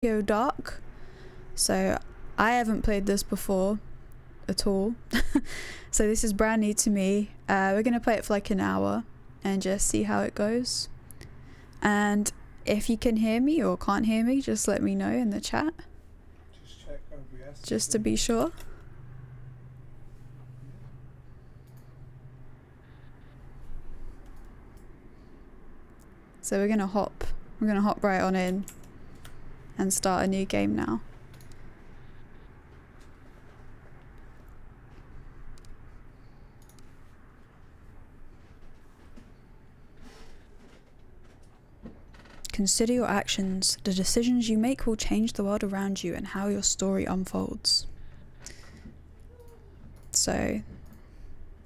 Go Dark. So I haven't played this before at all. So this is brand new to me. We're gonna play it for like an hour and just see how it goes. And if you can hear me or can't hear me, just let me know in the chat. Just check OBS. Just to be sure. So we're gonna hop right on in and start a new game now. Consider your actions. The decisions you make will change the world around you and how your story unfolds. So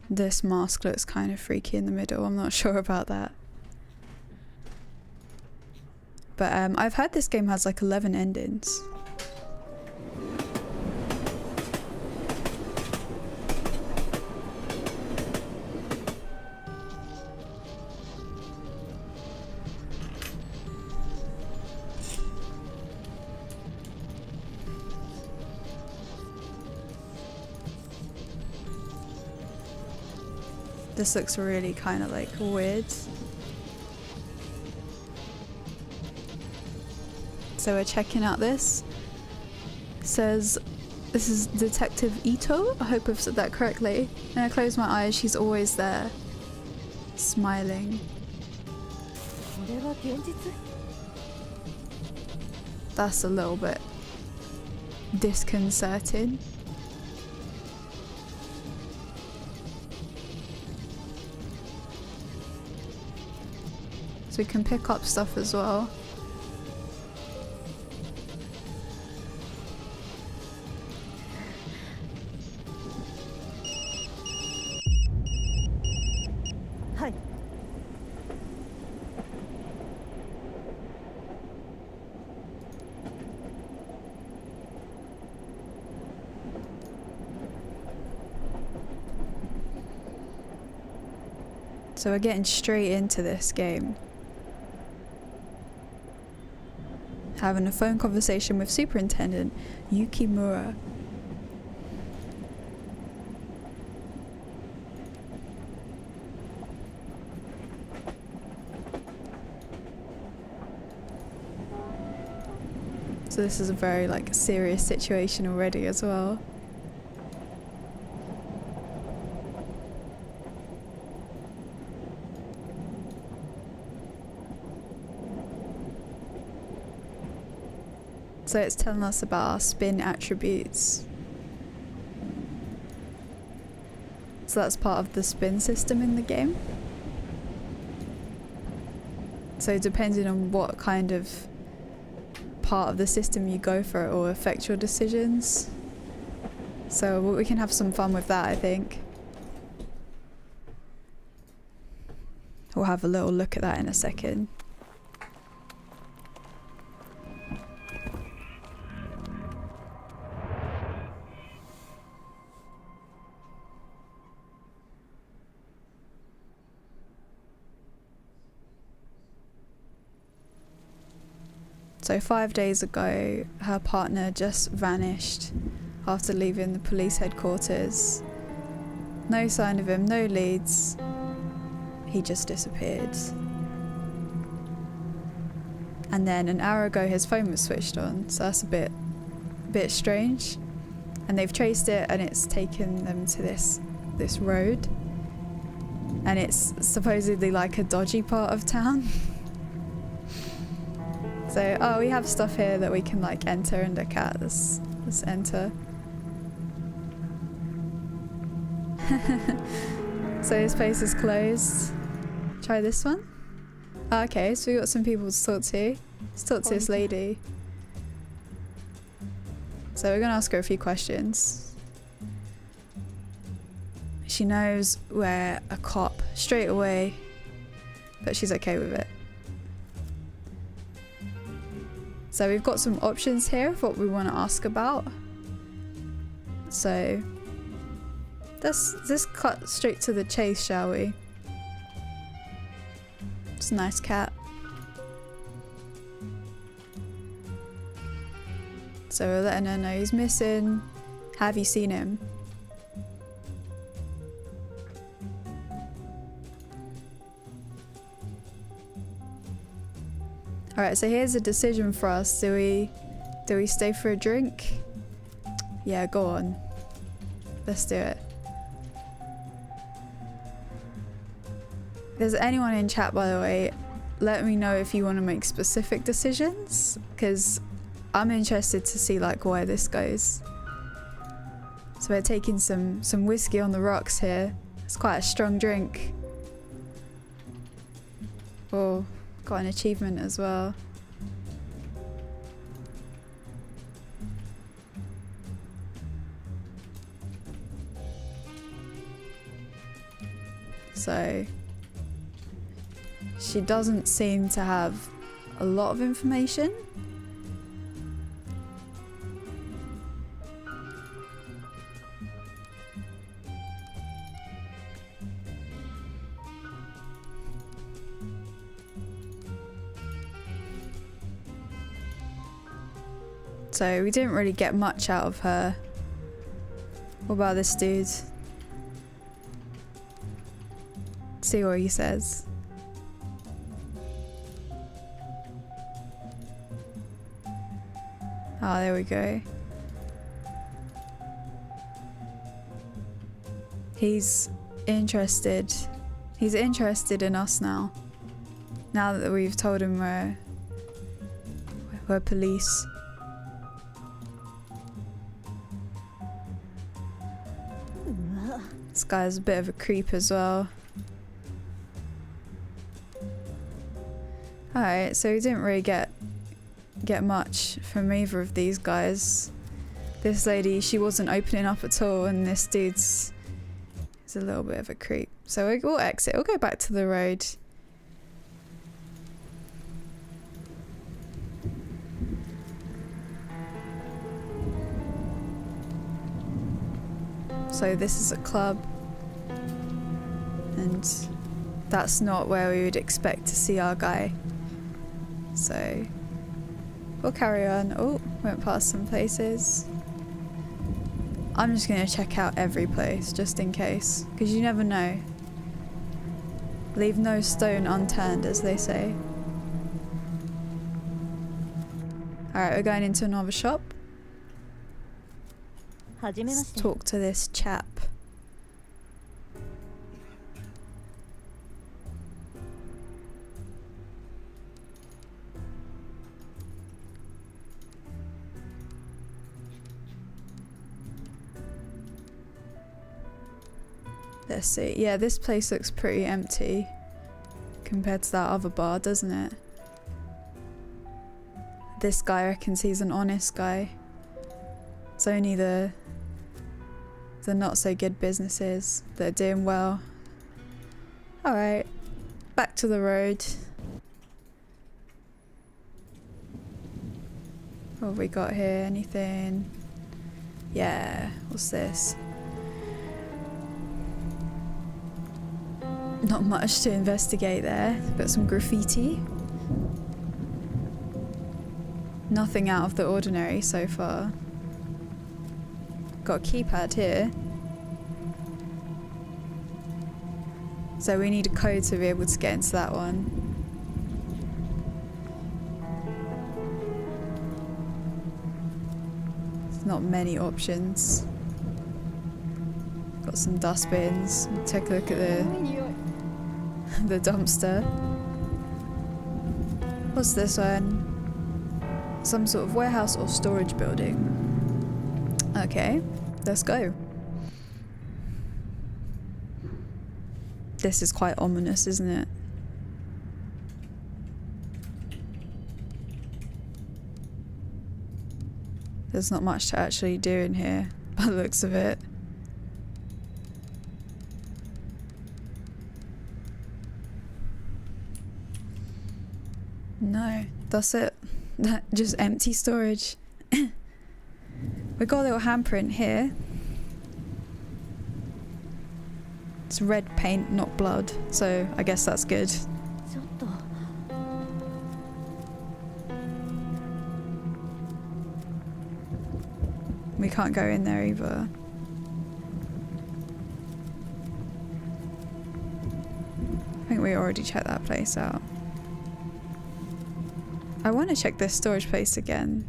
this mask looks kind of freaky in the middle. I'm not sure about that. But I've heard this game has like 11 endings. This looks really kind of like weird. So we're checking out this. It says this is Detective Ito. I hope I've said that correctly. And I close my eyes, she's always there, smiling. That's a little bit disconcerting. So we can pick up stuff as well. Hi. So we're getting straight into this game. Having a phone conversation with Superintendent Yukimura. So this is a very like serious situation already as well. So it's telling us about our spin attributes. So that's part of the spin system in the game. So depending on what kind of part of the system you go for, it will affect your decisions. So we can have some fun with that, I think. We'll have a little look at that in a second. So 5 days ago, her partner just vanished after leaving the police headquarters. No sign of him, no leads. He just disappeared. And then an hour ago his phone was switched on, so that's a bit strange. And they've traced it and it's taken them to this road. And it's supposedly like a dodgy part of town. So, oh, we have stuff here that we can like enter and look at. Let's enter. So this place is closed. Try this one. Oh, okay, so we got some people to talk to. Let's talk to this lady. So we're gonna ask her a few questions. She knows we're a cop straight away, but she's okay with it. So we've got some options here of what we want to ask about. So let's just cut straight to the chase, shall we? It's a nice cat. So we're letting her know he's missing. Have you seen him? Alright, so here's a decision for us. Do we stay for a drink? Yeah, go on. Let's do it. If there's anyone in chat, by the way, let me know if you want to make specific decisions, because I'm interested to see like where this goes. So we're taking some whiskey on the rocks here. It's quite a strong drink. Oh, got an achievement as well. So she doesn't seem to have a lot of information. So we didn't really get much out of her. What about this dude? See what he says. Oh, there we go. He's interested. He's interested in us now. Now that we've told him we're police. This guy's a bit of a creep as well. Alright, so we didn't really get much from either of these guys. This lady, she wasn't opening up at all, and this dude's a little bit of a creep. So we'll exit. We'll go back to the road. So this is a club, and that's not where we would expect to see our guy. So we'll carry on. Oh, went past some places. I'm just gonna check out every place just in case, because you never know. Leave no stone unturned, as they say. Alright, we're going into another shop. Let's talk to this chap. Let's see. Yeah, this place looks pretty empty compared to that other bar, doesn't it? This guy reckons he's an honest guy. It's only the not so good businesses that are doing well. Alright, back to the road. What have we got here? Anything? Yeah, what's this? Not much to investigate there, but some graffiti. Nothing out of the ordinary so far. Got a keypad here. So we need a code to be able to get into that one. There's not many options. Got some dustbins. Take a look at the dumpster. What's this one? Some sort of warehouse or storage building. Okay, let's go. This is quite ominous, isn't it? There's not much to actually do in here, by the looks of it. No, that's it. Just empty storage. We got a little handprint here. It's red paint, not blood, so I guess that's good. We can't go in there either. I think we already checked that place out. I want to check this storage place again.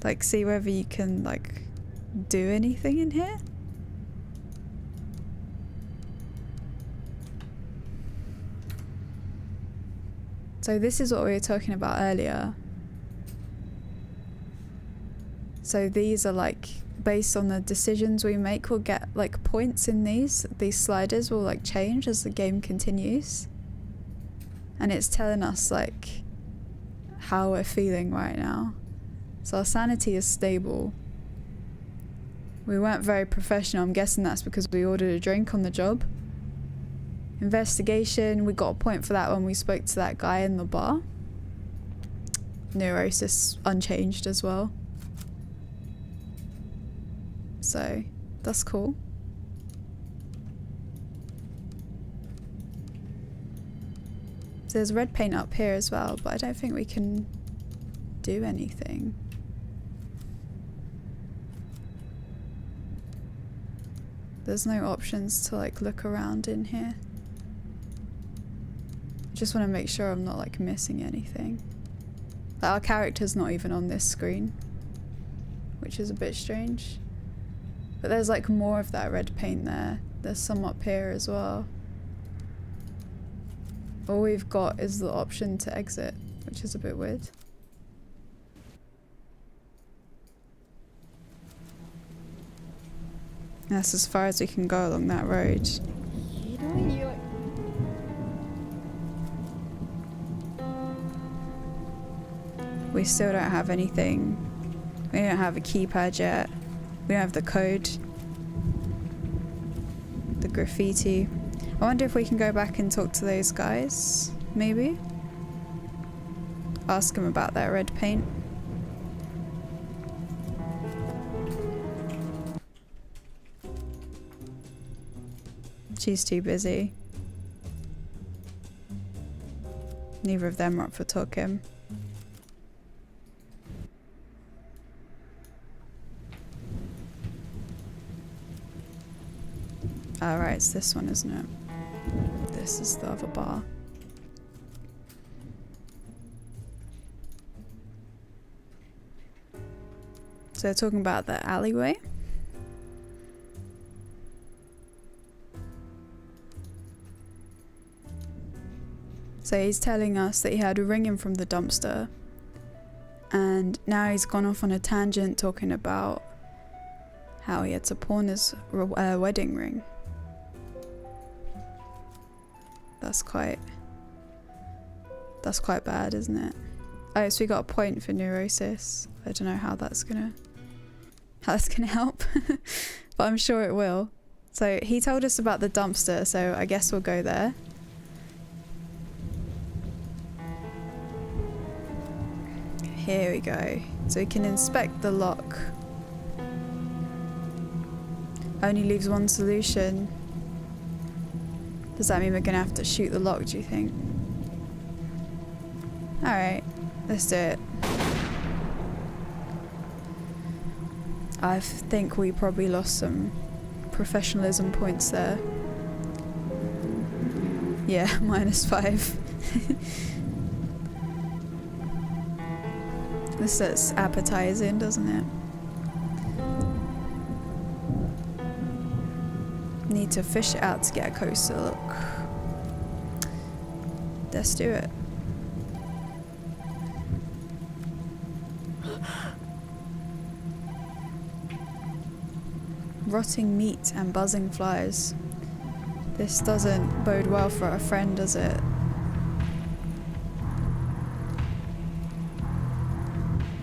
Like, see whether you can, like, do anything in here. So this is what we were talking about earlier. So these are like, based on the decisions we make, we'll get like points in these. These sliders will like change as the game continues. And it's telling us like how we're feeling right now. So our sanity is stable. We weren't very professional. I'm guessing that's because we ordered a drink on the job. Investigation, we got a point for that when we spoke to that guy in the bar. Neurosis unchanged as well. So that's cool. So there's red paint up here as well, but I don't think we can do anything. There's no options to like look around in here. Just want to make sure I'm not like missing anything. Like, our character's not even on this screen, which is a bit strange. But there's like more of that red paint there. There's some up here as well. All we've got is the option to exit, which is a bit weird. That's as far as we can go along that road. We still don't have anything. We don't have a keypad yet. We don't have the code. The graffiti. I wonder if we can go back and talk to those guys, maybe? Ask them about that red paint. She's too busy. Neither of them are up for talking. Alright, it's this one, isn't it? This is the other bar. So they're talking about the alleyway. So he's telling us that he heard a ringing from the dumpster, and now he's gone off on a tangent talking about how he had to pawn his wedding ring. That's quite bad, isn't it? Oh, so we got a point for neurosis. I don't know how that's gonna help, but I'm sure it will. So he told us about the dumpster, so I guess we'll go there. Here we go. So we can inspect the lock. Only leaves one solution. Does that mean we're gonna have to shoot the lock, do you think? Alright, let's do it. I think we probably lost some professionalism points there. Yeah, -5. This looks appetizing, doesn't it? Need to fish it out to get a closer look. Let's do it. Rotting meat and buzzing flies. This doesn't bode well for our friend, does it?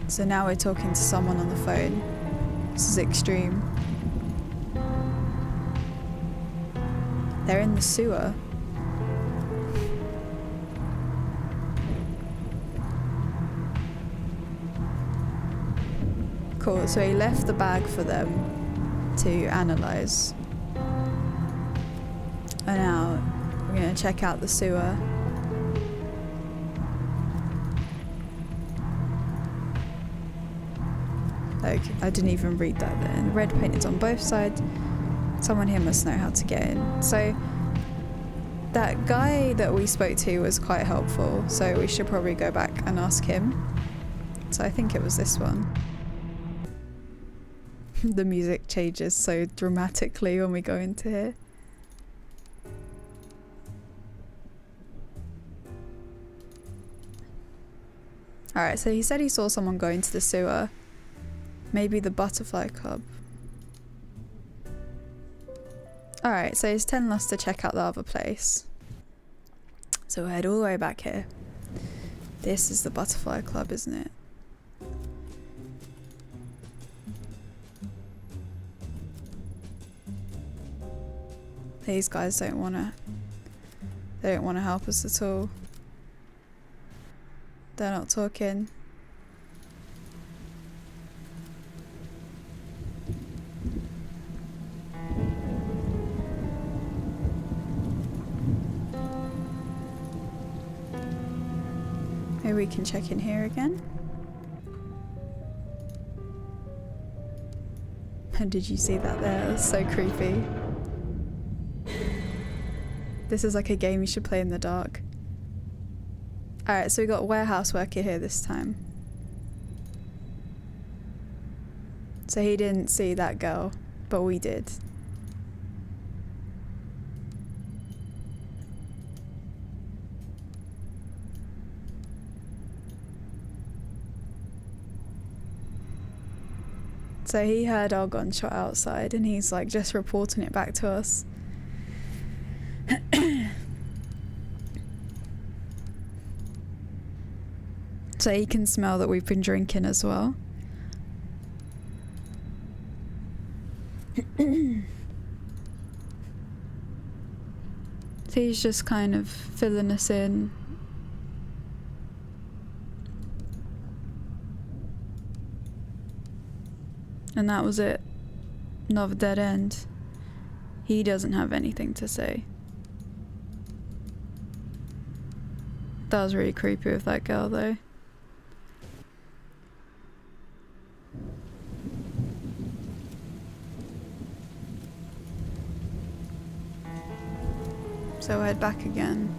So now we're talking to someone on the phone. This is extreme. They're in the sewer. Cool, so he left the bag for them to analyze. And now we're gonna check out the sewer. Like, I didn't even read that then. Red paint is on both sides. Someone here must know how to get in. So that guy that we spoke to was quite helpful, so we should probably go back and ask him. So I think it was this one. The music changes so dramatically when we go into here. Alright, so he said he saw someone go into the sewer. Maybe the Butterfly Club. Alright, so he's telling us to check out the other place. So we'll head all the way back here. This is the Butterfly Club, isn't it? These guys don't wanna help us at all. They're not talking. Maybe we can check in here again. Did you see that there? It was so creepy. This is like a game you should play in the dark. Alright, so we got a warehouse worker here this time. So he didn't see that girl, but we did. So he heard our gunshot outside and he's like just reporting it back to us. So he can smell that we've been drinking as well. So he's just kind of filling us in. And that was it. Another dead end. He doesn't have anything to say. That was really creepy with that girl though. So we'll head back again.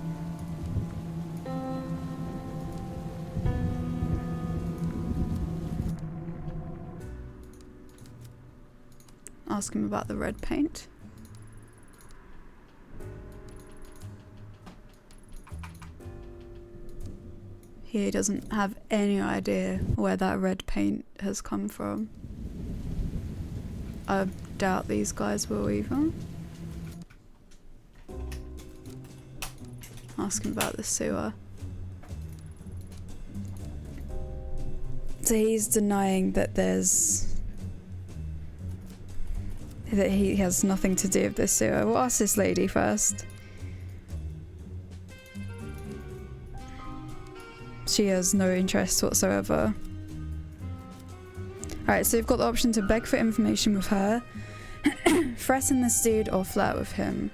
Ask him about the red paint. He doesn't have any idea where that red paint has come from. I doubt these guys will either. Ask him about the sewer. So he's denying that he has nothing to do with this sewer. We'll ask this lady first. She has no interest whatsoever. Alright, so we've got the option to beg for information with her, threaten this dude, or flirt with him.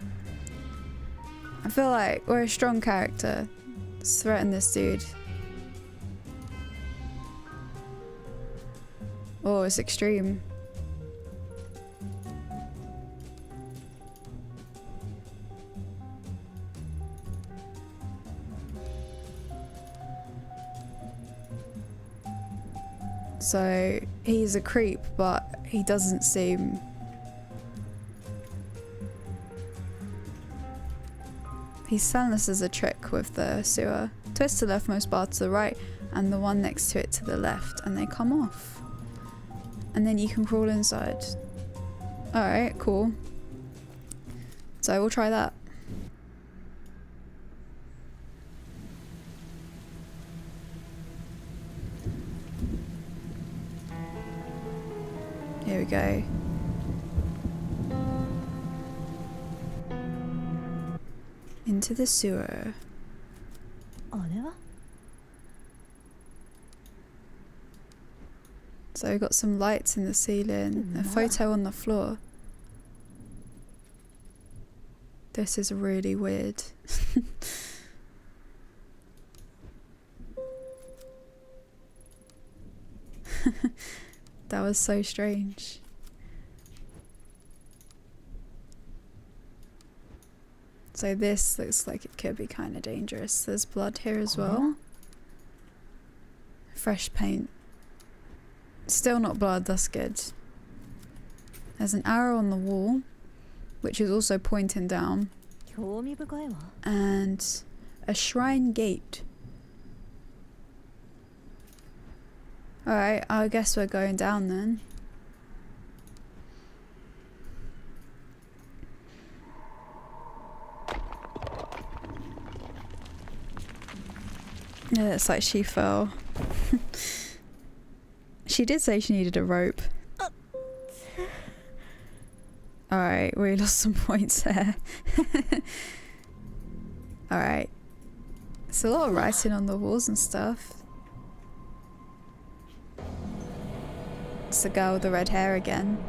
I feel like we're a strong character. Let's threaten this dude. Oh, it's extreme. So he's a creep, but he doesn't seem... He's selling this as a trick with the sewer. Twist the leftmost bar to the right and the one next to it to the left, and they come off. And then you can crawl inside. Alright, cool. So we'll try that. Here we go. Into the sewer. So we've got some lights in the ceiling, a photo on the floor. This is really weird. That was so strange. So this looks like it could be kind of dangerous. There's blood here as well. Fresh paint. Still not blood, that's good. There's an arrow on the wall, which is also pointing down. And a shrine gate. Alright, I guess we're going down then. Yeah, it's like she fell. She did say she needed a rope. Alright, we lost some points there. Alright. It's a lot of writing on the walls and stuff. It's the girl with the red hair again.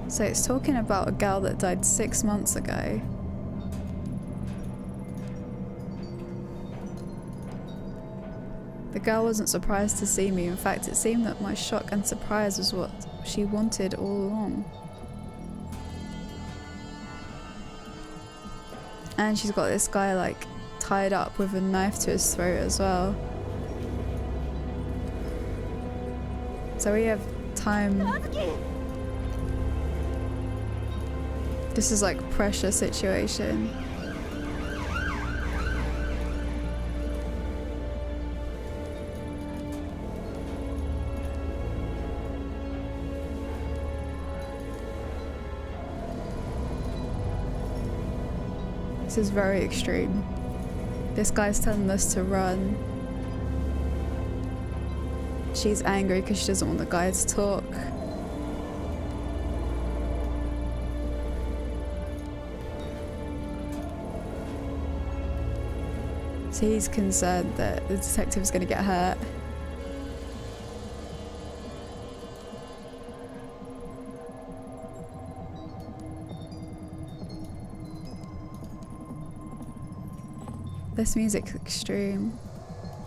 So it's talking about a girl that died 6 months ago. The girl wasn't surprised to see me. In fact, it seemed that my shock and surprise was what she wanted all along. And she's got this guy like tied up with a knife to his throat as well. So we have time. This is like a pressure situation. This is very extreme. This guy's telling us to run. She's angry because she doesn't want the guy to talk. So he's concerned that the detective's going to get hurt. This music's extreme.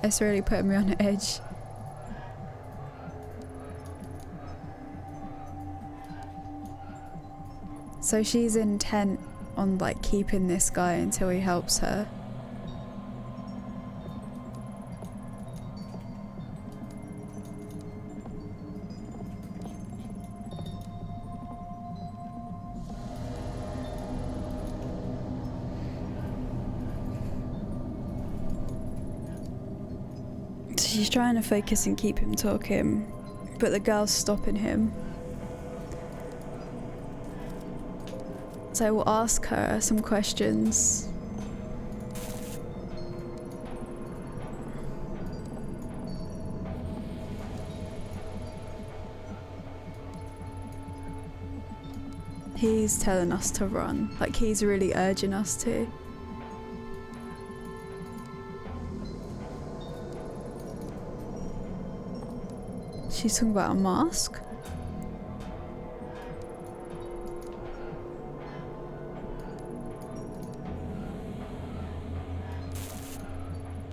It's really putting me on the edge. So she's intent on like keeping this guy until he helps her. She's trying to focus and keep him talking, but the girl's stopping him. So we'll ask her some questions. He's telling us to run, like he's really urging us to. She's talking about a mask.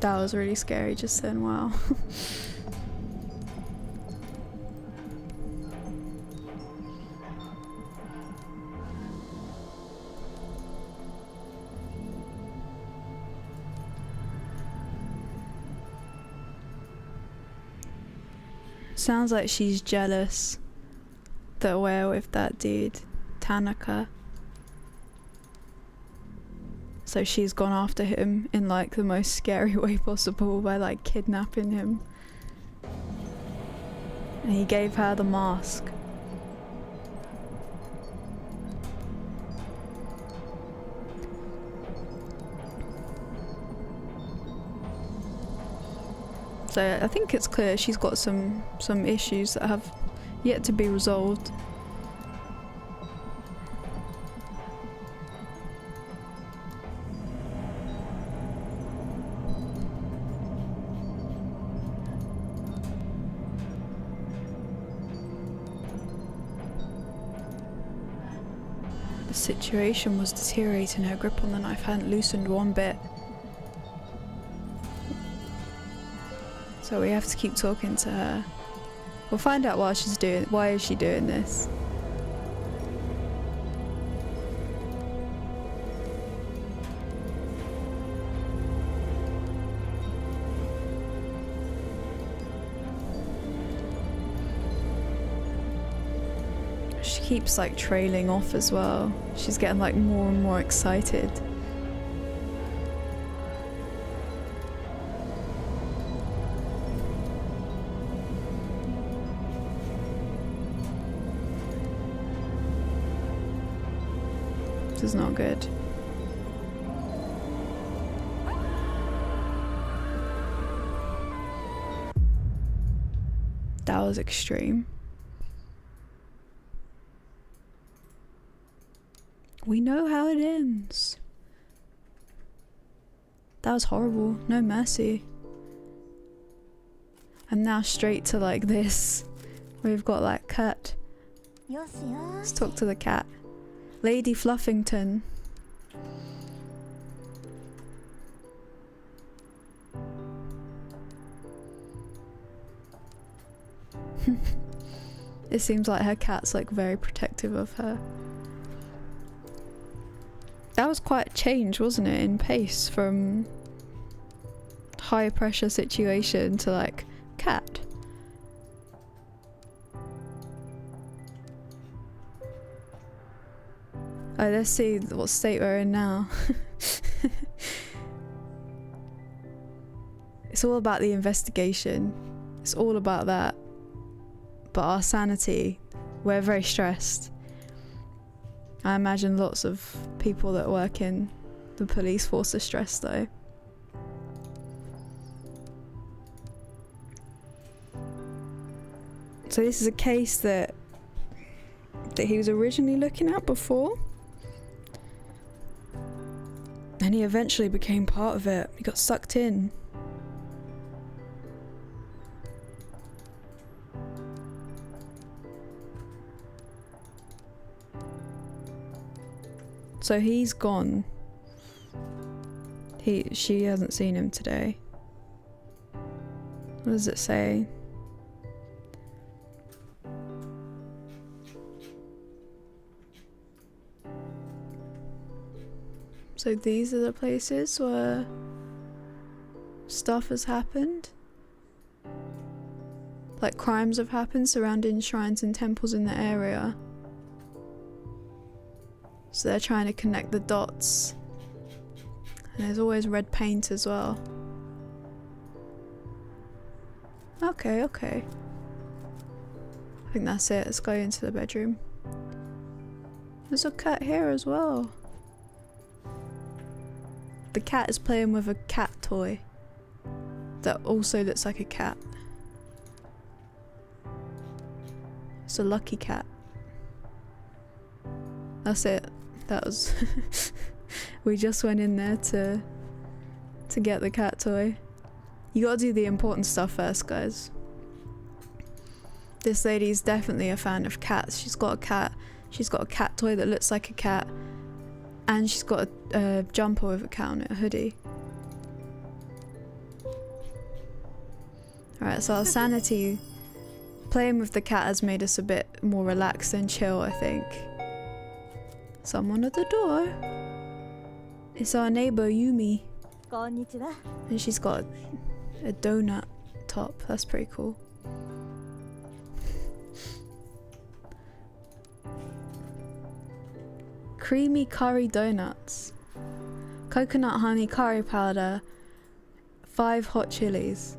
That was really scary just then, wow. Sounds like she's jealous that we're with that dude, Tanaka. So she's gone after him in like the most scary way possible by like kidnapping him. And he gave her the mask. So I think it's clear she's got some issues that have yet to be resolved. situation was deteriorating. Her grip on the knife hadn't loosened one bit. So we have to keep talking to her. We'll find out why is she doing this. She keeps like trailing off as well. She's getting like more and more excited. This is not good. That was extreme. We know how it ends. That was horrible. No mercy. And now straight to like this. We've got like cat. Let's talk to the cat. Lady Fluffington. It seems like her cat's like very protective of her. That was quite a change, wasn't it, in pace from high pressure situation to like cat. Oh, let's see what state we're in now. It's all about the investigation. It's all about that. But our sanity, we're very stressed. I imagine lots of people that work in the police force are stressed though. So this is a case that he was originally looking at before. And he eventually became part of it. He got sucked in. So he's gone. She hasn't seen him today. What does it say? So these are the places where stuff has happened. Like crimes have happened surrounding shrines and temples in the area. So they're trying to connect the dots. And there's always red paint as well. Okay. I think that's it. Let's go into the bedroom. There's a cat here as well. The cat is playing with a cat toy that also looks like a cat. It's a lucky cat. That's it. That was we just went in there to get the cat toy. You gotta do the important stuff first, guys. This lady's definitely a fan of cats. She's got a cat. She's got a cat toy that looks like a cat. And she's got a jumper with a cat on it, a hoodie. Alright, so our sanity playing with the cat has made us a bit more relaxed and chill, I think. Someone at the door. It's our neighbor Yumi. Konnichiwa. And she's got a donut top. That's pretty cool. Creamy curry donuts. Coconut honey curry powder. 5 hot chilies.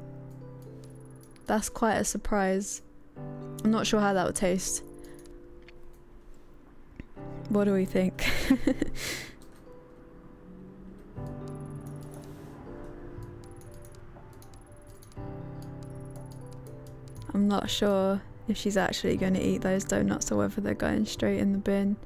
That's quite a surprise. I'm not sure how that would taste. What do we think? I'm not sure if she's actually going to eat those donuts or whether they're going straight in the bin.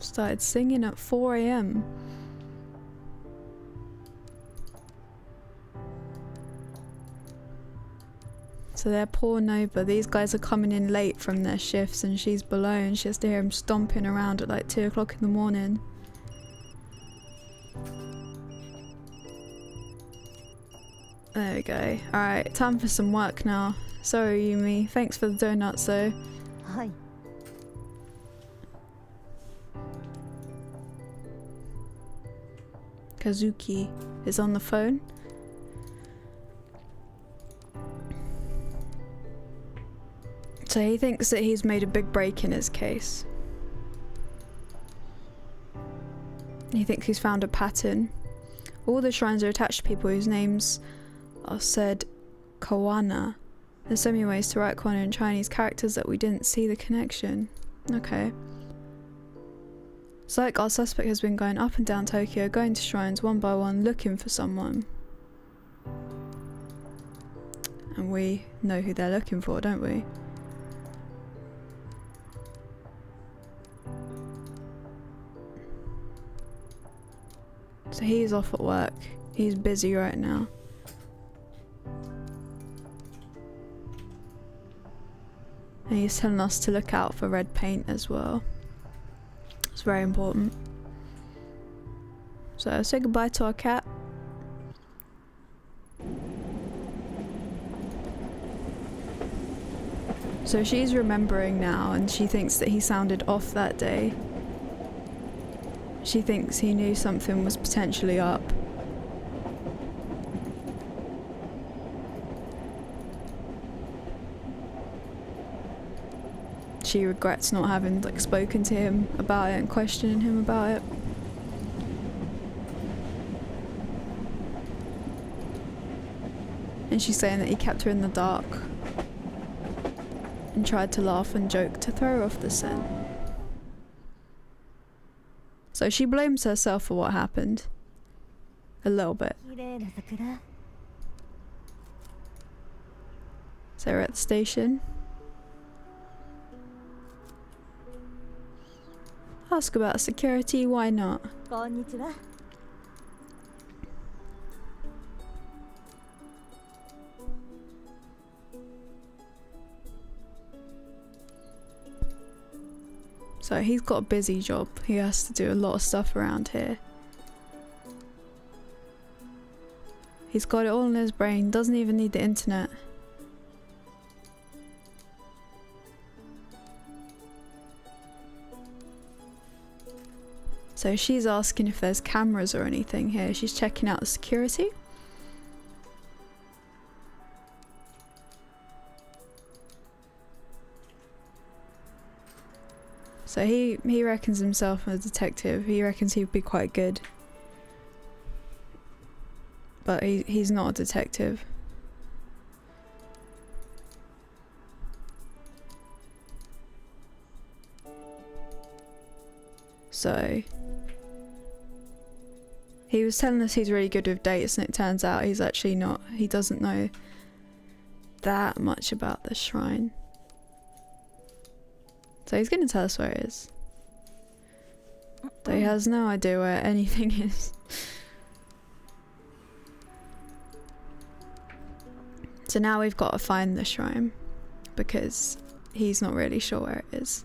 Started singing at 4 AM. So they're poor Nova. These guys are coming in late from their shifts and she's below and she has to hear him stomping around at like 2 o'clock in the morning. There we go. Alright, time for some work now. Sorry Yumi, thanks for the donuts though. Hi. Kazuki is on the phone. So he thinks that he's made a big break in his case. He thinks he's found a pattern. All the shrines are attached to people whose names are said Kawana. There's so many ways to write Kawana in Chinese characters that we didn't see the connection. Okay. It's like our suspect has been going up and down Tokyo, going to shrines one by one, looking for someone. And we know who they're looking for, don't we? So he's off at work. He's busy right now. And he's telling us to look out for red paint as well. It's very important. So say goodbye to our cat. So she's remembering now and she thinks that he sounded off that day. She thinks he knew something was potentially up. She regrets not having like spoken to him about it and questioning him about it. And she's saying that he kept her in the dark and tried to laugh and joke to throw her off the scent. So she blames herself for what happened. A little bit. So we're at the station. Ask about security, why not? So he's got a busy job. He has to do a lot of stuff around here. He's got it all in his brain, doesn't even need the internet. So she's asking if there's cameras or anything here. She's checking out the security. So he reckons himself a detective. He reckons he'd be quite good. But he's not a detective. So he was telling us he's really good with dates and it turns out he's actually not. He doesn't know that much about the shrine. So he's going to tell us where it is. Though he has no idea where anything is. So now we've got to find the shrine. Because he's not really sure where it is.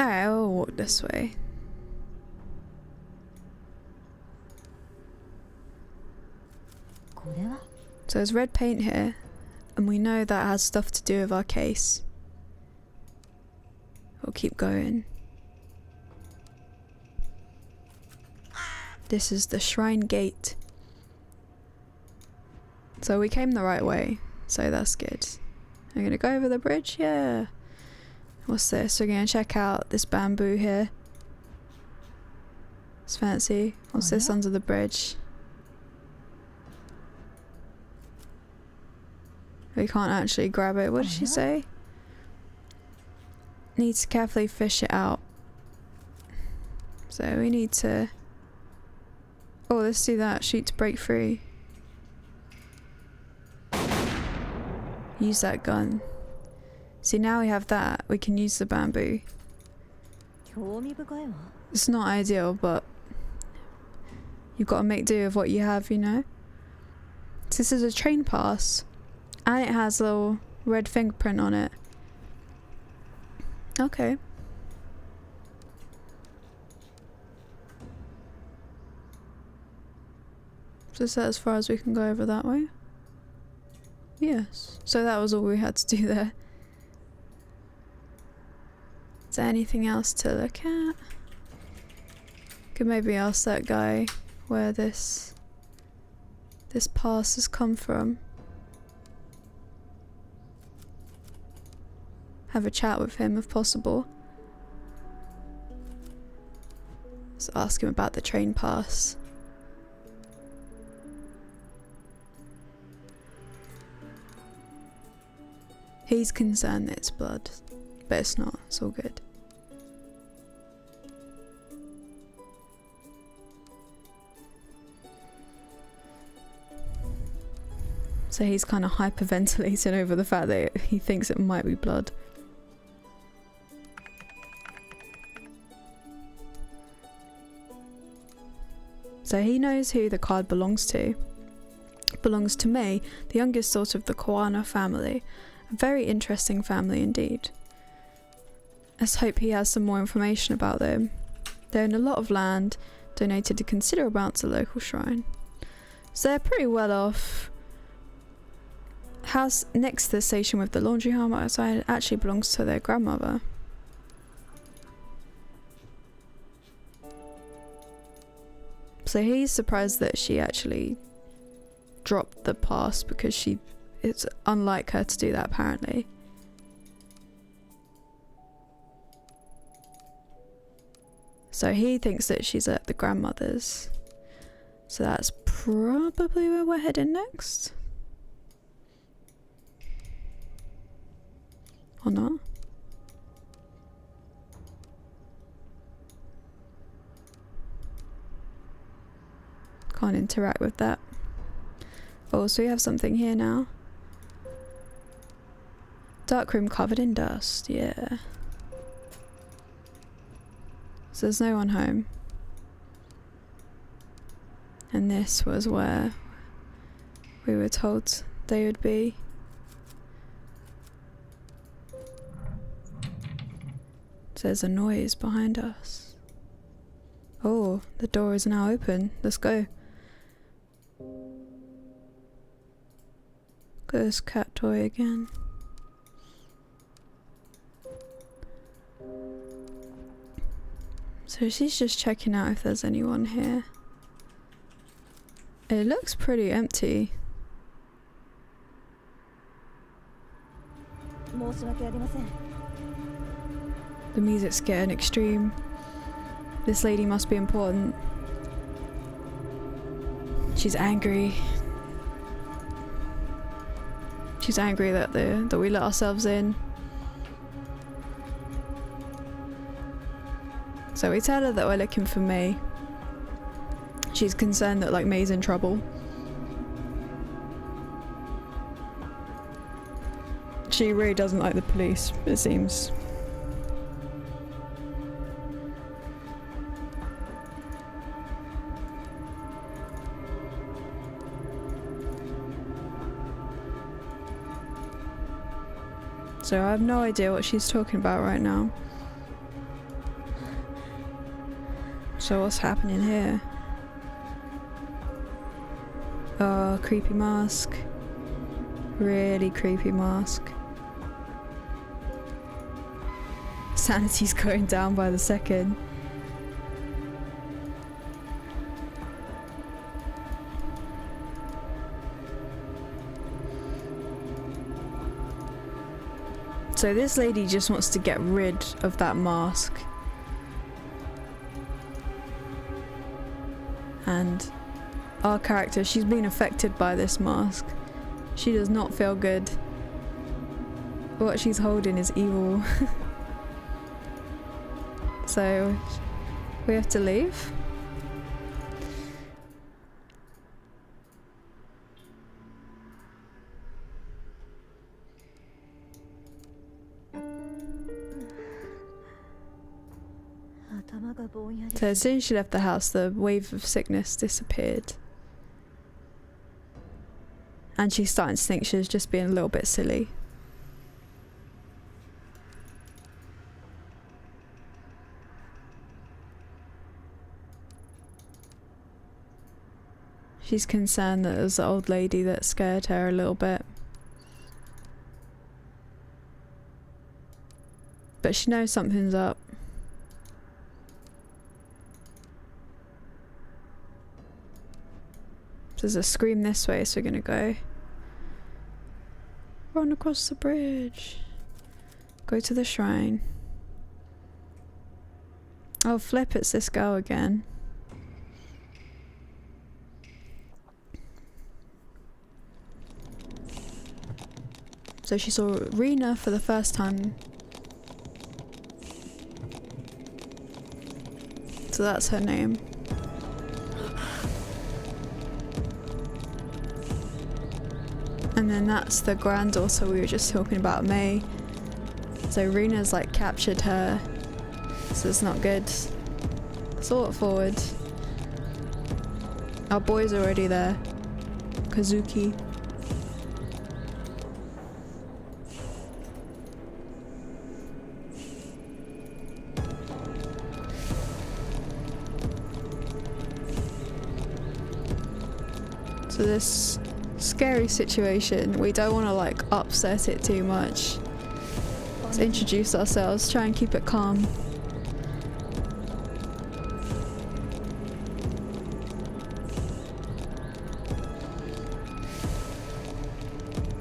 Alright, we'll walk this way. So there's red paint here. And we know that has stuff to do with our case. We'll keep going. This is the shrine gate. So we came the right way, so that's good. I'm gonna go over the bridge, yeah. What's this? We're gonna check out this bamboo here. It's fancy. What's this under the bridge? We can't actually grab it. What did she say? Needs to carefully fish it out. So we need to... Oh, let's do that. Shoot to break free. Use that gun. See, now we have that. We can use the bamboo. 興味深いわ。 It's not ideal, but you've got to make do with what you have, you know? So this is a train pass. And it has a little red fingerprint on it. Okay. So is that as far as we can go over that way? Yes. So that was all we had to do there. Is there anything else to look at? Could maybe ask that guy where this pass has come from. Have a chat with him if possible. Let's ask him about the train pass. He's concerned that it's blood, but it's not. It's all good. So he's kind of hyperventilating over the fact that he thinks it might be blood. So he knows who the card belongs to. It belongs to Mei, the youngest daughter of the Koana family. A very interesting family indeed. Let's hope he has some more information about them. They own a lot of land, donated a considerable amount to the local shrine. So they're pretty well off. House next to the station with the laundry arm outside actually belongs to their grandmother. So he's surprised that she actually dropped the pass because it's unlike her to do that apparently. So he thinks that she's at the grandmother's. So that's probably where we're heading next. Or not? Can't interact with that. Oh, so we have something here now. Dark room covered in dust, yeah. So there's no one home. And this was where we were told they would be. So there's a noise behind us. Oh, the door is now open. Let's go. Look at this cat toy again. So she's just checking out if there's anyone here. It looks pretty empty. 申し訳ありません。 The music's getting extreme. This lady must be important. She's angry. She's angry that we let ourselves in. So we tell her that we're looking for Mei. She's concerned that Mei's in trouble. She really doesn't like the police, it seems. So I have no idea what she's talking about right now. So what's happening here? Oh, creepy mask. Really creepy mask. Sanity's going down by the second. So this lady just wants to get rid of that mask. And our character, she's been affected by this mask. She does not feel good. What she's holding is evil. So we have to leave. 頭がぼんやり So as soon as she left the house, the wave of sickness disappeared. And she's starting to think she was just being a little bit silly. She's concerned that it was the old lady that scared her a little bit. But she knows something's up. There's a scream this way, so we're gonna go. Run across the bridge. Go to the shrine. Oh flip, it's this girl again. So she saw Rena for the first time. So that's her name. And then that's the granddaughter we were just talking about, May. So Rena's like captured her. So it's not good. Sort forward. Our boy's already there. Kazuki. So this scary situation, we don't want to like upset it too much. Let's introduce ourselves, try and keep it calm.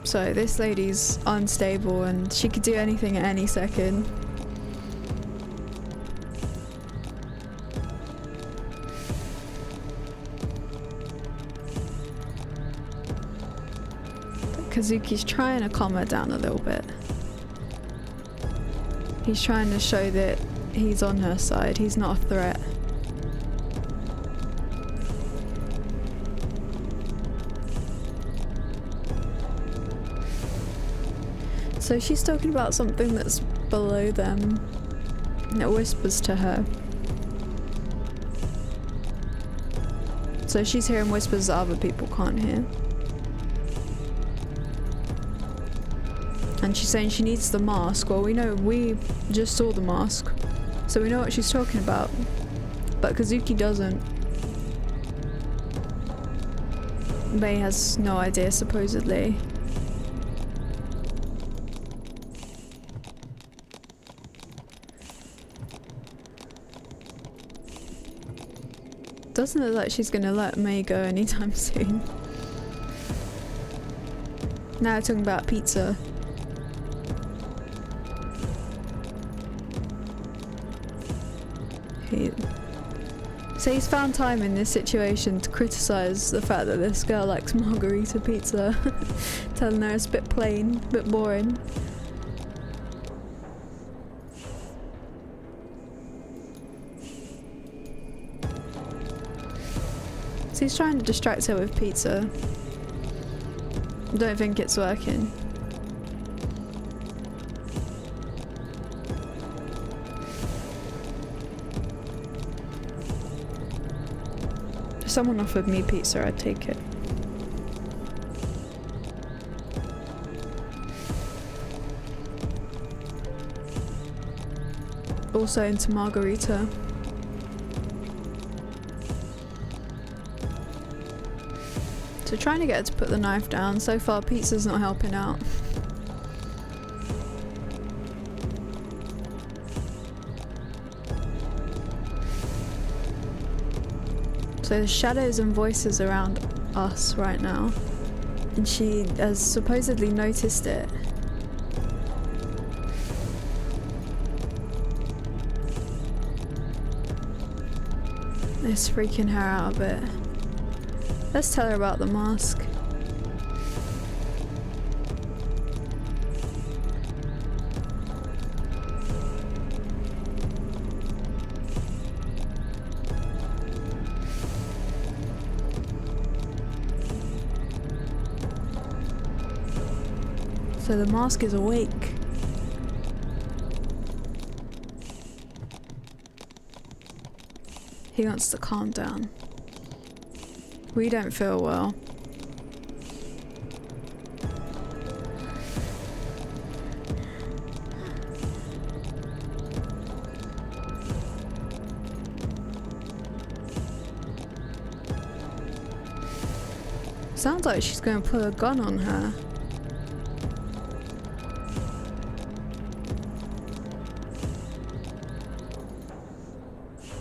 So this lady's unstable and she could do anything at any second. Kazuki's trying to calm her down a little bit. He's trying to show that he's on her side, he's not a threat. So she's talking about something that's below them, and it whispers to her. So she's hearing whispers that other people can't hear. And she's saying she needs the mask. Well, we know, we just saw the mask, so we know what she's talking about. But Kazuki doesn't. Mei has no idea, supposedly. Doesn't look like she's gonna let Mei go anytime soon. Now we're talking about pizza. So he's found time in this situation to criticise the fact that this girl likes margarita pizza, telling her it's a bit plain, a bit boring. So he's trying to distract her with pizza. Don't think it's working. If someone offered me pizza, I'd take it. Also into margarita. So trying to get her to put the knife down. So far pizza's not helping out. So there's shadows and voices around us right now, and she has supposedly noticed it. It's freaking her out a bit. Let's tell her about the mask. So the mask is awake. He wants to calm down. We don't feel well. Sounds like she's going to put a gun on her.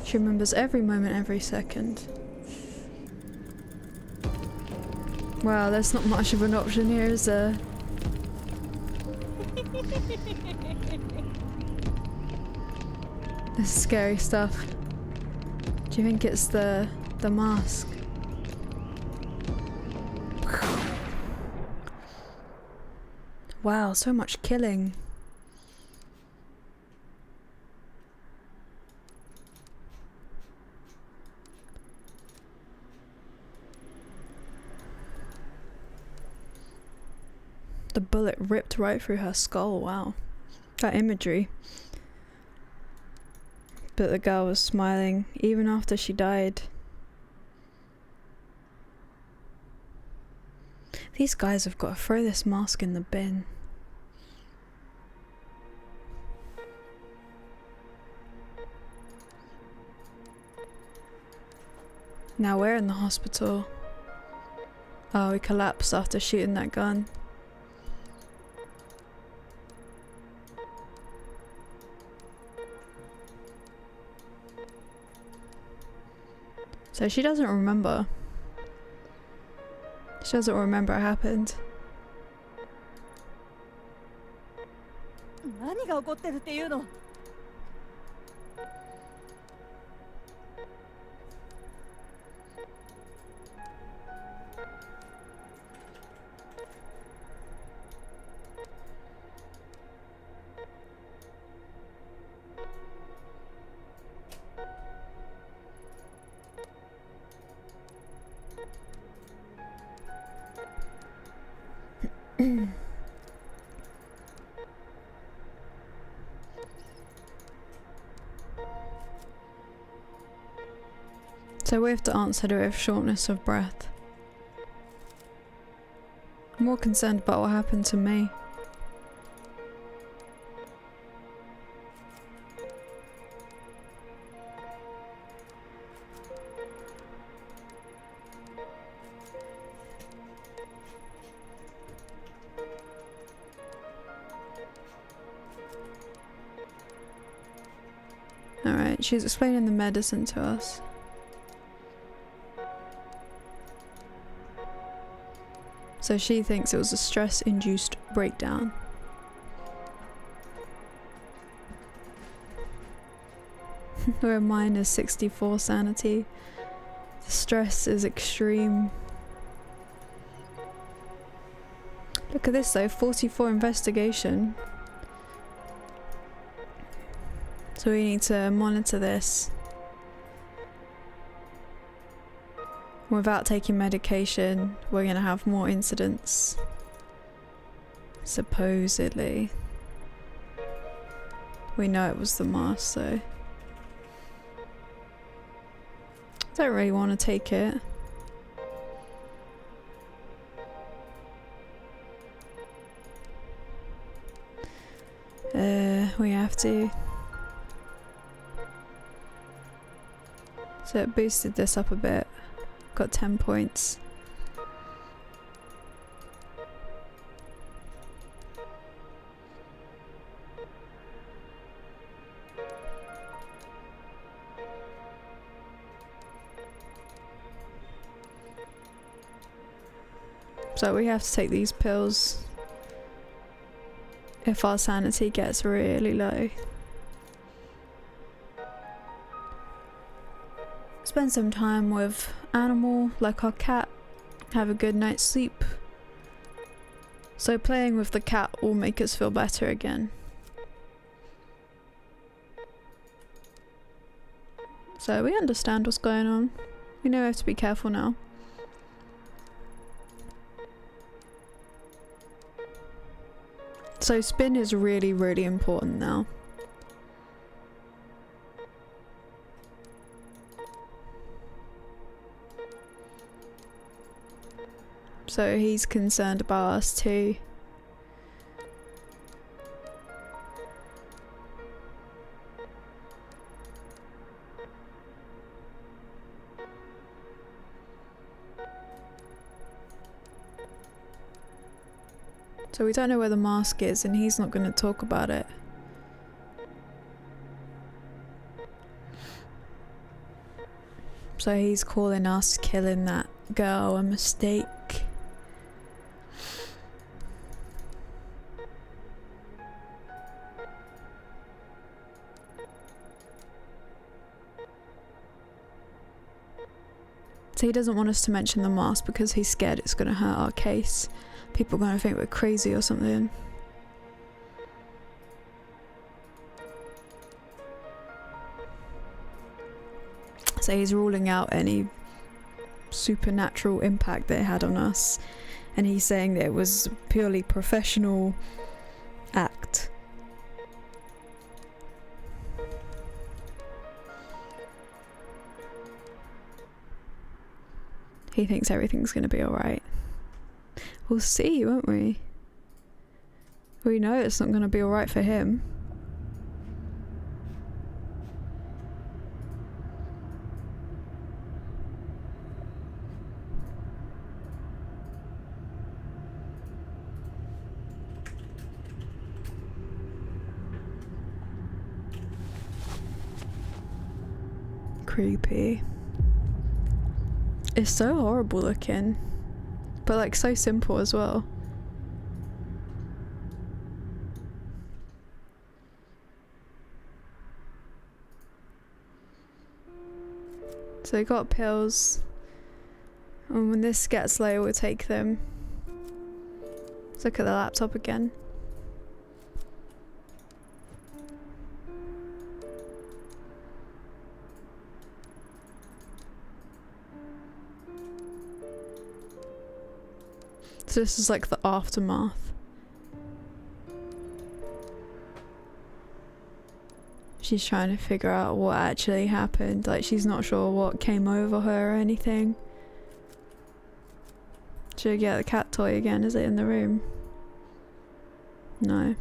She remembers every moment, every second. Wow, there's not much of an option here, is there? This is scary stuff. Do you think it's the mask? Wow, so much killing. The bullet ripped right through her skull, wow. That imagery. But the girl was smiling even after she died. These guys have got to throw this mask in the bin. Now we're in the hospital. Oh, he collapsed after shooting that gun. So she doesn't remember. She doesn't remember it happened. 何が起こってるっていうの。So we have to answer to it with shortness of breath. I'm more concerned about what happened to me. Alright, she's explaining the medicine to us. So she thinks it was a stress-induced breakdown. We're at minus 64 sanity. The stress is extreme. Look at this though, 44 investigation. So we need to monitor this. Without taking medication, we're gonna have more incidents. Supposedly. We know it was the mask, so. I don't really want to take it. We have to. So it boosted this up a bit. Got 10 points. So we have to take these pills if our sanity gets really low. Spend some time with animal like our cat, have a good night's sleep. So playing with the cat will make us feel better again. So we understand what's going on. We know we have to be careful now. So spin is really, really important now. So he's concerned about us too. So we don't know where the mask is, and he's not going to talk about it. So he's calling us killing that girl a mistake. So he doesn't want us to mention the mask because he's scared it's going to hurt our case. People are going to think we're crazy or something. So he's ruling out any supernatural impact that it had on us. And he's saying that it was a purely professional act. He thinks everything's going to be alright. We'll see, won't we? We know it's not going to be alright for him. Creepy. It's so horrible looking, but like so simple as well. So we got pills, and when this gets low we'll take them. Let's look at the laptop again. So this is like the aftermath. She's trying to figure out what actually happened. Like, she's not sure what came over her or anything. Should I get the cat toy again? Is it in the room? No.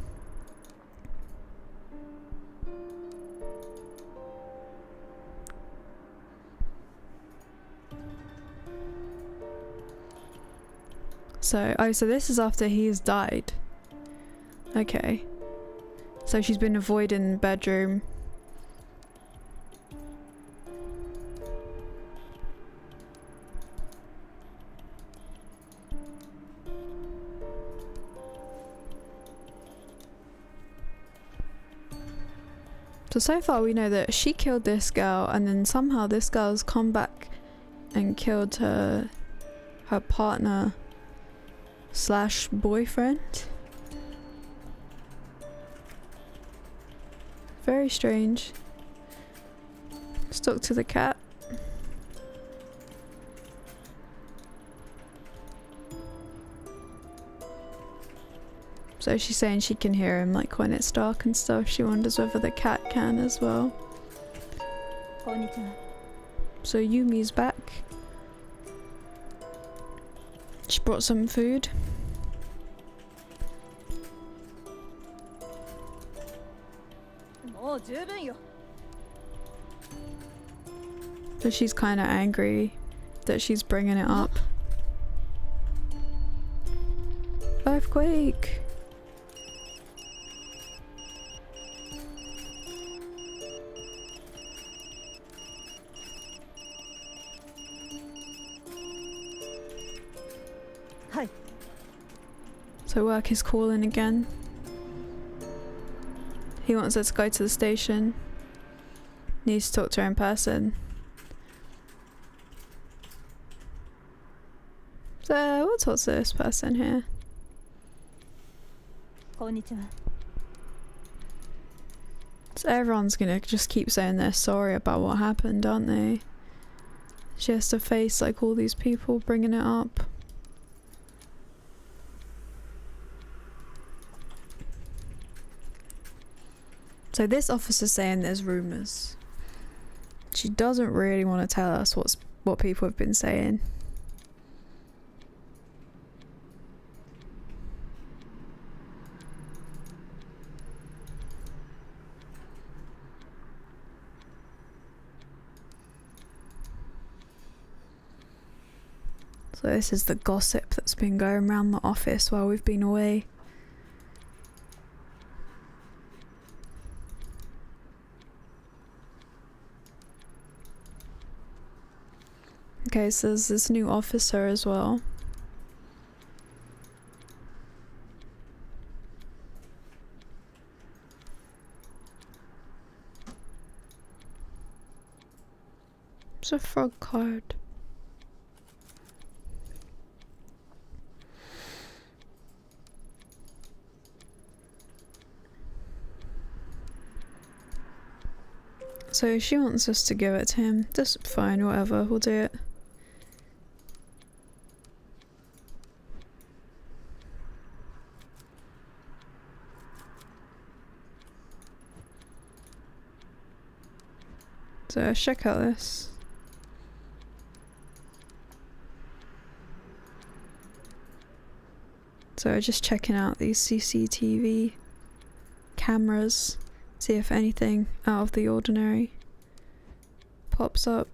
So, oh, so this is after he's died. Okay. So she's been avoiding the bedroom. So far we know that she killed this girl, and then somehow this girl's come back and killed her partner slash boyfriend. Very strange. Let's talk to the cat. So she's saying she can hear him like when it's dark and stuff. She wonders whether the cat can as well. So Yumi's back. She brought some food. So she's kind of angry that she's bringing it up. Earthquake! Hi. So work is calling again. He wants her to go to the station. Needs to talk to her in person. So we'll talk to this person here. So everyone's gonna just keep saying they're sorry about what happened, aren't they? She has to face like all these people bringing it up. So this officer's saying there's rumours. She doesn't really want to tell us what people have been saying. So this is the gossip that's been going around the office while we've been away. Okay, so there's this new officer as well. It's a frog card. So she wants us to give it to him. Just fine, whatever, we'll do it. So let's check out this. So just checking out these CCTV cameras, see if anything out of the ordinary pops up.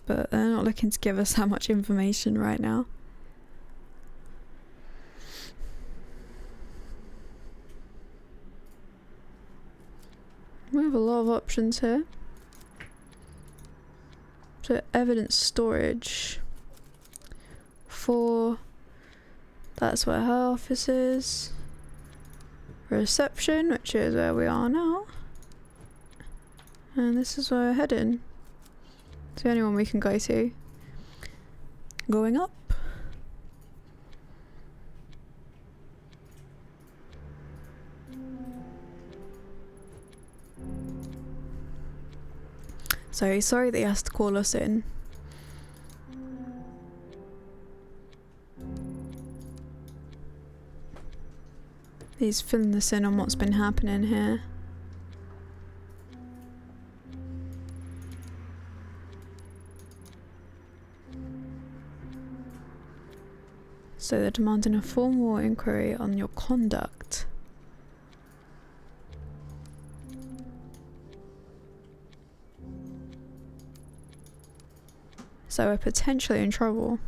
But they're not looking to give us that much information right now. We have a lot of options here. So evidence storage. 4. That's where her office is. Reception, which is where we are now. And this is where we're heading. It's the only one we can go to. Going up. So he's sorry that he has to call us in. He's filling us in on what's been happening here. So they're demanding a formal inquiry on your conduct. So we're potentially in trouble.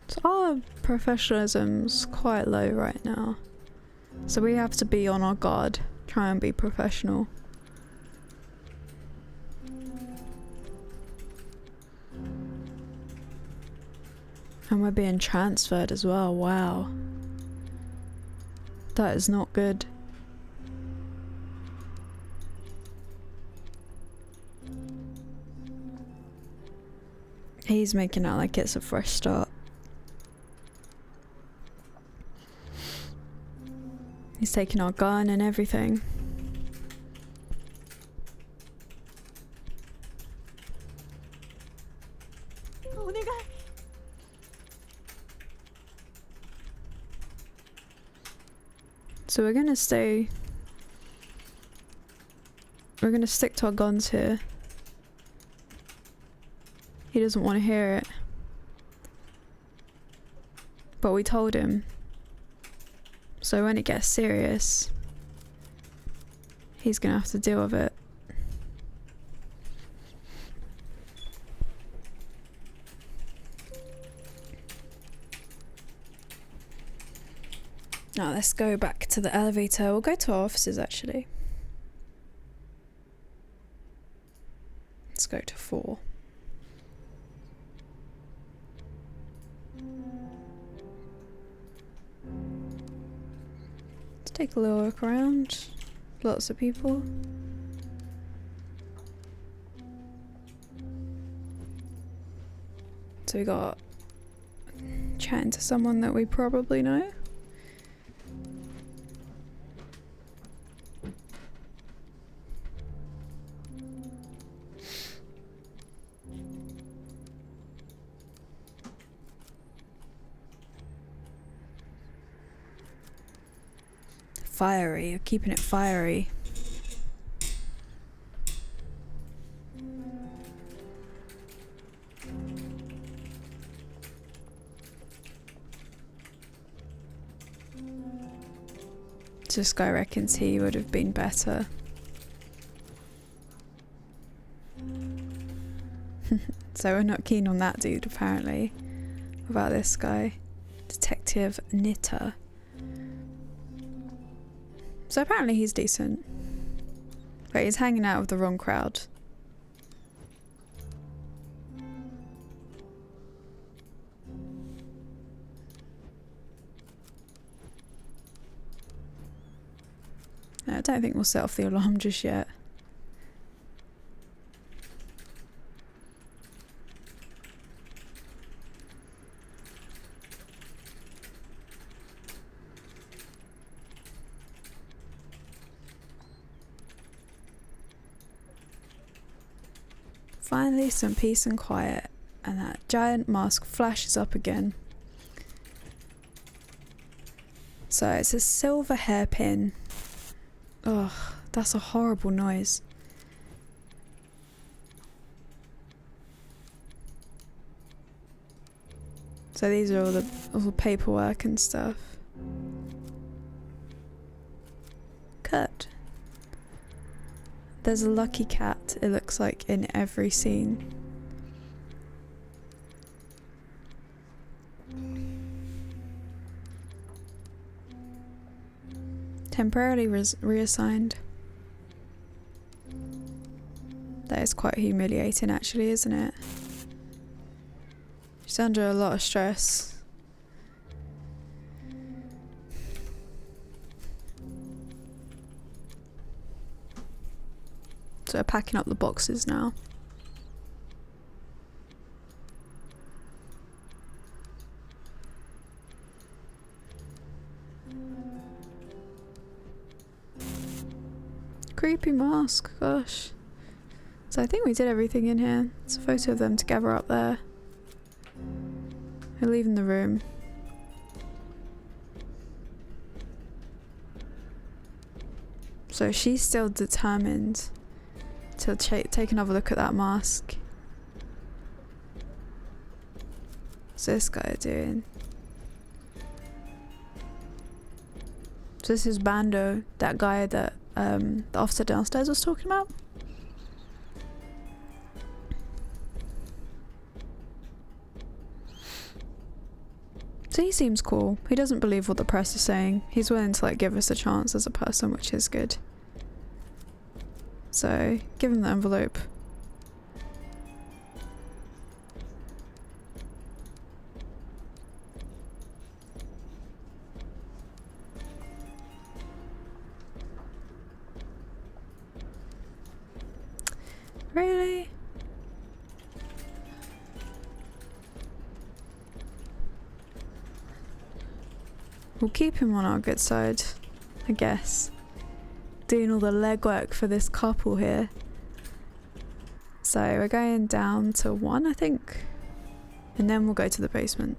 So our professionalism's quite low right now. So we have to be on our guard, try and be professional. And we're being transferred as well, wow. That is not good. He's making out like it's a fresh start. He's taking our gun and everything. So we're gonna stay. We're gonna stick to our guns here. He doesn't want to hear it. But we told him. So when it gets serious, he's gonna have to deal with it. Now let's go back to the elevator. We'll go to our offices actually. Let's go to 4. Let's take a little look around. Lots of people. So we got chatting to someone that we probably know. Fiery, you're keeping it fiery. This guy reckons he would have been better. So we're not keen on that dude, apparently. What about this guy? Detective Knitter. So apparently he's decent. But he's hanging out with the wrong crowd. No, I don't think we'll set off the alarm just yet. Finally, some peace and quiet, and that giant mask flashes up again. So it's a silver hairpin. Ugh, that's a horrible noise. So these are all the paperwork and stuff. Cut. There's a lucky cat, it looks like, in every scene. Temporarily reassigned. That is quite humiliating, actually, isn't it? She's under a lot of stress. So we're packing up the boxes now. Creepy mask, gosh. So I think we did everything in here. There's a photo of them together up there. They're leaving the room. So she's still determined to take another look at that mask. What's this guy doing? So this is Bando, that guy that the officer downstairs was talking about. So he seems cool. He doesn't believe what the press is saying. He's willing to give us a chance as a person, which is good. So give him the envelope. Really? We'll keep him on our good side, I guess. Doing all the legwork for this couple here. So we're going down to 1, I think. And then we'll go to the basement.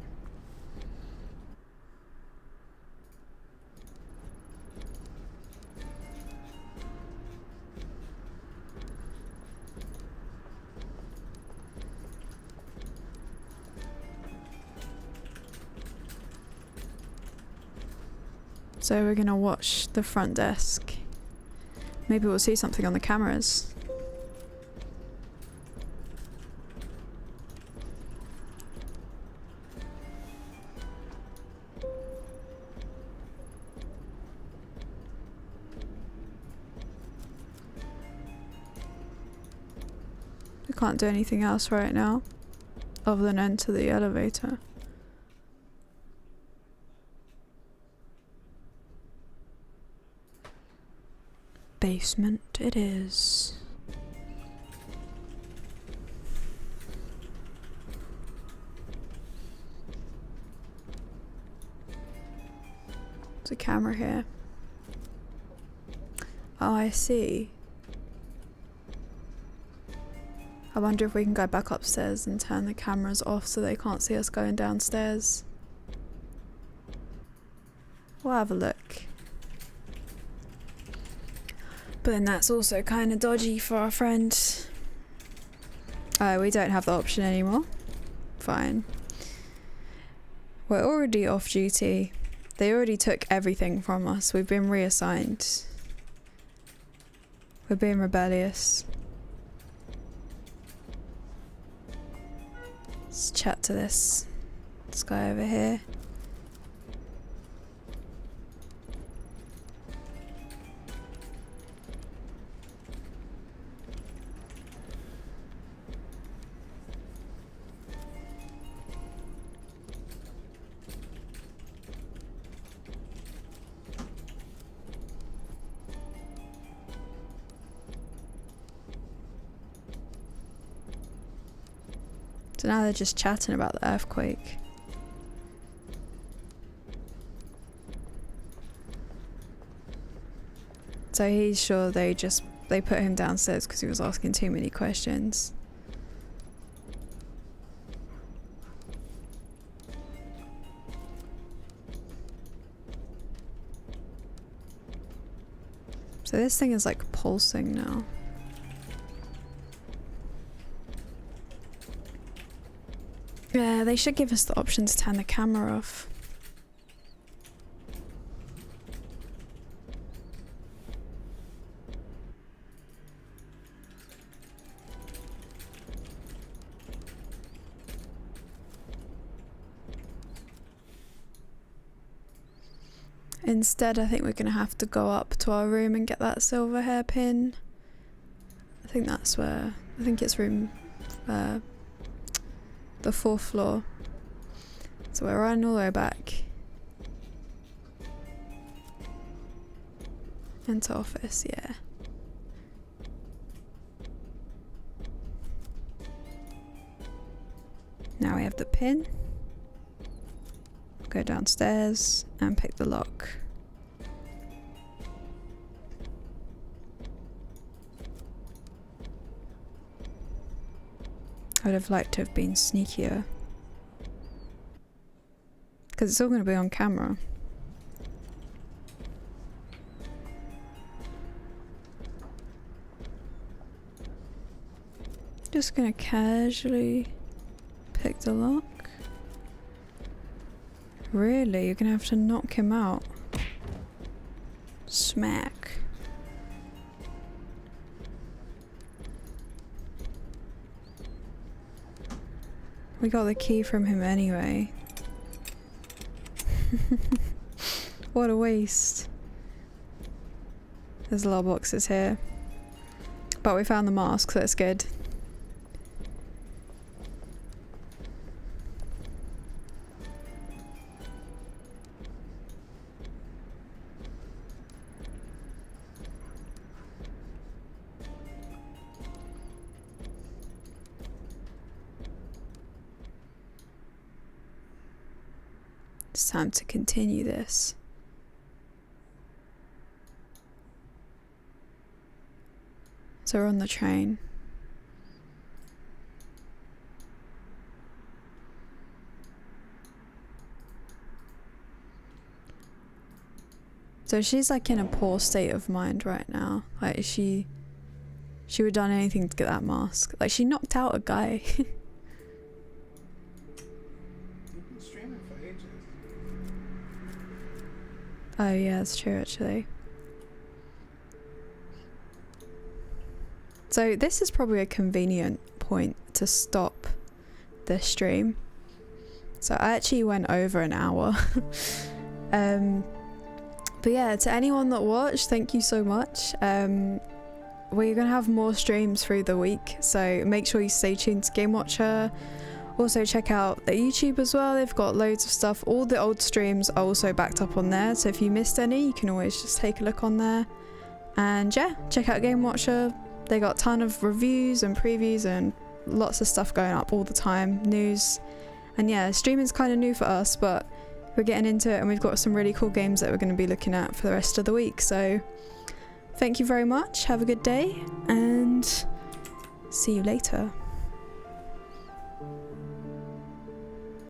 So we're gonna watch the front desk. Maybe we'll see something on the cameras. We can't do anything else right now, other than enter the elevator. Basement it is. There's a camera here. Oh, I see. I wonder if we can go back upstairs and turn the cameras off so they can't see us going downstairs. We'll have a look. But then that's also kind of dodgy for our friend. Oh, we don't have the option anymore. Fine. We're already off duty. They already took everything from us. We've been reassigned. We're being rebellious. Let's chat to this guy over here. So now they're just chatting about the earthquake. So he's sure they put him downstairs because he was asking too many questions. So this thing is like pulsing now. Yeah, they should give us the option to turn the camera off. Instead, I think we're gonna have to go up to our room and get that silver hairpin. I think that's where, I think it's room, the 4th floor. So we're running all the way back into office, yeah. Now we have the pin. Go downstairs and pick the lock. I would have liked to have been sneakier. Because it's all going to be on camera. Just going to casually pick the lock. Really? You're going to have to knock him out. Smack. We got the key from him anyway. What a waste. There's a lot of boxes here. But we found the mask, so that's good. It's time to continue this. So we're on the train. So she's like in a poor state of mind right now. Like she would have done anything to get that mask. Like she knocked out a guy. Oh yeah, that's true actually. So this is probably a convenient point to stop this stream. So I actually went over an hour. But yeah, to anyone that watched, thank you so much. We're gonna have more streams through the week, so make sure you stay tuned to Game Watcher. Also check out the YouTube as well, they've got loads of stuff. All the old streams are also backed up on there, so if you missed any, you can always just take a look on there. And yeah, check out Game Watcher. They got a ton of reviews and previews and lots of stuff going up all the time, news. And yeah, streaming's kind of new for us, but we're getting into it and we've got some really cool games that we're going to be looking at for the rest of the week. So thank you very much, have a good day, and see you later.